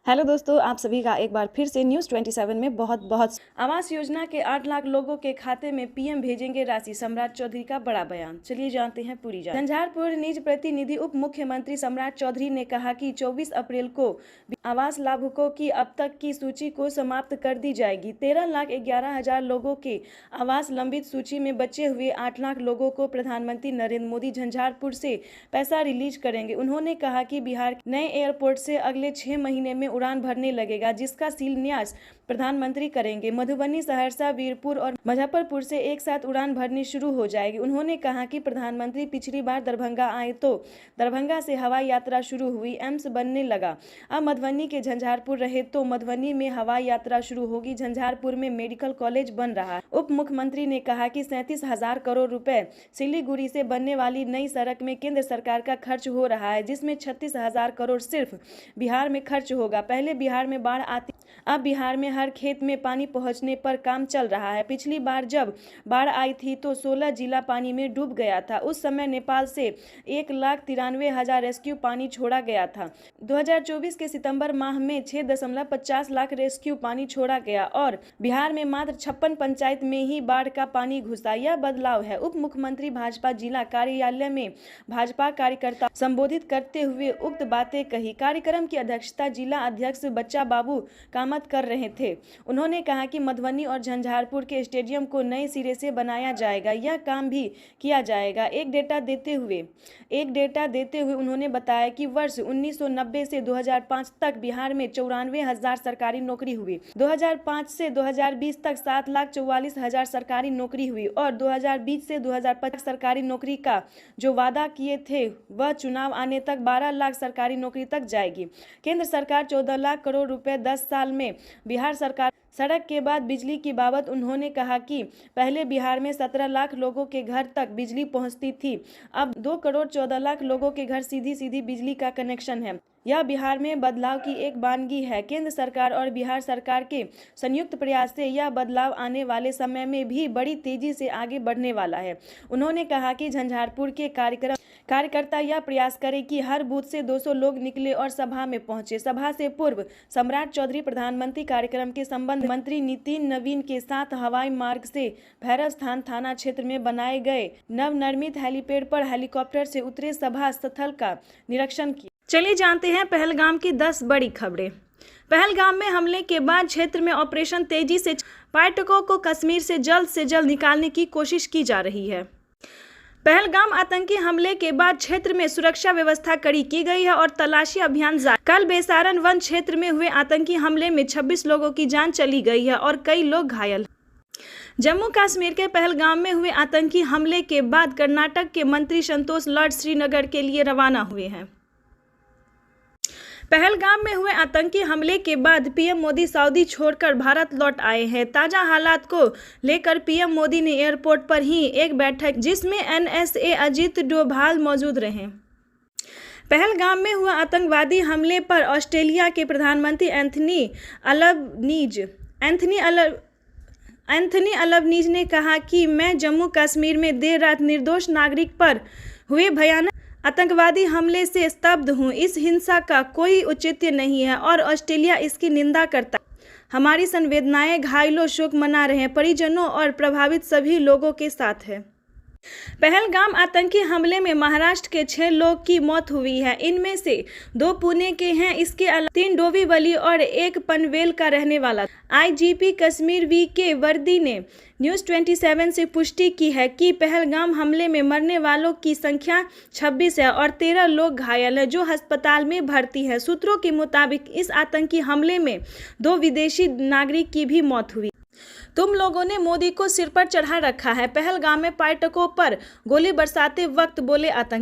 Hello दोस्तों, आप सभी का एक बार फिर से न्यूज़ 27 में बहुत बहुत आवास योजना के 8 लाख लोगों के खाते में पीएम भेजेंगे राशि। सम्राट चौधरी का बड़ा बयान, चलिए जानते हैं पूरी जानकारी। झंझारपुर निज प्रतिनिधि उप मुख्यमंत्री सम्राट चौधरी ने कहा कि 24 अप्रैल को आवास लाभुकों की अब तक की सूची को समाप्त कर दी जाएगी। 13,11,000 लोगों के आवास लंबित सूची में बचे हुए 8 लाख लोगों को प्रधानमंत्री नरेंद्र मोदी झंझारपुर से पैसा रिलीज करेंगे। उन्होंने कहा कि बिहार नए एयरपोर्ट से अगले 6 महीने में उड़ान भरने लगेगा, जिसका शिलान्यास प्रधानमंत्री करेंगे। मधुबनी, सहरसा, वीरपुर और मुजफ्फरपुर से एक साथ उड़ान भरनी शुरू हो जाएगी। उन्होंने कहा कि प्रधानमंत्री पिछली बार दरभंगा आए तो दरभंगा से हवाई यात्रा शुरू हुई, एम्स बनने लगा। अब मधुबनी के झंझारपुर रहे तो मधुबनी में हवाई यात्रा शुरू होगी। झंझारपुर में मेडिकल कॉलेज बन रहा है। उप मुख्यमंत्री ने कहा कि 37,000 करोड़ रुपए सिलीगुड़ी से बनने वाली नई सड़क में केंद्र सरकार का खर्च हो रहा है, जिसमें 36,000 करोड़ सिर्फ बिहार में खर्च होगा। पहले बिहार में बाढ़ आती, अब बिहार में हर खेत में पानी पहुंचने पर काम चल रहा है। पिछली बार जब बाढ़ आई थी तो 16 जिला पानी में डूब गया था। उस समय नेपाल से 1,93,000 रेस्क्यू पानी छोड़ा गया था। 2024 के सितंबर माह में 6.50 लाख रेस्क्यू पानी छोड़ा गया और बिहार में मात्र 56 पंचायत में ही बाढ़ का पानी घुसा। यह बदलाव है। उप मुख्यमंत्री भाजपा जिला कार्यालय में भाजपा कार्यकर्ता संबोधित करते हुए उक्त बातें कही। कार्यक्रम की अध्यक्षता जिला अध्यक्ष बच्चा बाबू कामत कर रहे थे। उन्होंने कहा कि मधुबनी और झंझारपुर के स्टेडियम को नए सिरे से बनाया जाएगा। यह काम भी किया जाएगा। एक डेटा देते हुए उन्होंने बताया कि वर्ष 1990 से 2005 तक बिहार में 94,000 सरकारी नौकरी हुई। 2005 से 2020 तक 7,44,000 सरकारी नौकरी हुई और 2020 से 2025 सरकारी नौकरी का जो वादा किए थे वह चुनाव आने तक 12 लाख सरकारी नौकरी तक जाएगी। केंद्र सरकार 14 लाख करोड़ रुपए 10 साल में। बिहार सरकार सड़क के बाद बिजली की बाबत उन्होंने कहा कि पहले बिहार में 17 लाख लोगों के घर तक बिजली पहुंचती थी, अब 2 करोड़ 14 लाख लोगों के घर सीधी बिजली का कनेक्शन है। यह बिहार में बदलाव की एक बानगी है। केंद्र सरकार और बिहार सरकार के संयुक्त प्रयास से यह बदलाव आने वाले समय में भी बड़ी तेजी से आगे बढ़ने वाला है। उन्होंने कहा कि झंझारपुर के कार्यकर्ता यह प्रयास करें कि हर बूथ से 200 लोग निकले और सभा में पहुंचे। सभा से पूर्व सम्राट चौधरी प्रधानमंत्री कार्यक्रम के संबंध मंत्री नितिन नवीन के साथ हवाई मार्ग से भैरव स्थान थाना क्षेत्र में बनाए गए नवनिर्मित हेलीपैड पर हेलीकॉप्टर से उतरे, सभा स्थल का निरीक्षण किया। चलिए जानते हैं पहलगाम की 10 बड़ी खबरें। पहलगाम में हमले के बाद क्षेत्र में ऑपरेशन तेजी से पर्यटकों को कश्मीर से जल्द निकालने की कोशिश की जा रही है। पहलगाम आतंकी हमले के बाद क्षेत्र में सुरक्षा व्यवस्था कड़ी की गई है और तलाशी अभियान जारी। कल बेसारन वन क्षेत्र में हुए आतंकी हमले में 26 लोगों की जान चली गई है और कई लोग घायल। जम्मू कश्मीर के पहलगाम में हुए आतंकी हमले के बाद कर्नाटक के मंत्री संतोष लाड श्रीनगर के लिए रवाना हुए हैं। पहलगाम में हुए आतंकी हमले के बाद पीएम मोदी सऊदी छोड़कर भारत लौट आए हैं। ताजा हालात को लेकर पीएम मोदी ने एयरपोर्ट पर ही एक बैठक जिसमें एनएसए अजीत डोभाल मौजूद रहे। पहलगाम में हुआ आतंकवादी हमले पर ऑस्ट्रेलिया के प्रधानमंत्री एंथनी अल्बनीज ने कहा कि मैं जम्मू कश्मीर में देर रात निर्दोष नागरिक पर हुए भयानक आतंकवादी हमले से स्तब्ध हूं। इस हिंसा का कोई औचित्य नहीं है और ऑस्ट्रेलिया इसकी निंदा करता है। हमारी संवेदनाएं घायलों, शोक मना रहे हैं, परिजनों और प्रभावित सभी लोगों के साथ है। पहलगाम आतंकी हमले में महाराष्ट्र के 6 लोग की मौत हुई है। इनमें से 2 पुणे के हैं। इसके अलावा 3 डोंबिवली और 1 पनवेल का रहने वाला। IGP Kashmir VK. वर्दी ने न्यूज़ 27 से पुष्टि की है कि पहलगाम हमले में मरने वालों की संख्या 26 है और 13 लोग घायल हैं जो अस्पताल में भर्ती हैं। सूत्रों के मुताबिक इस आतंकी हमले में 2 विदेशी नागरिक की भी मौत हुई। तुम लोगों ने मोदी को सिर पर चढ़ा रखा है। पहलगाम में पर्यटकों पर गोली बरसाते वक्त बोले आतंकी।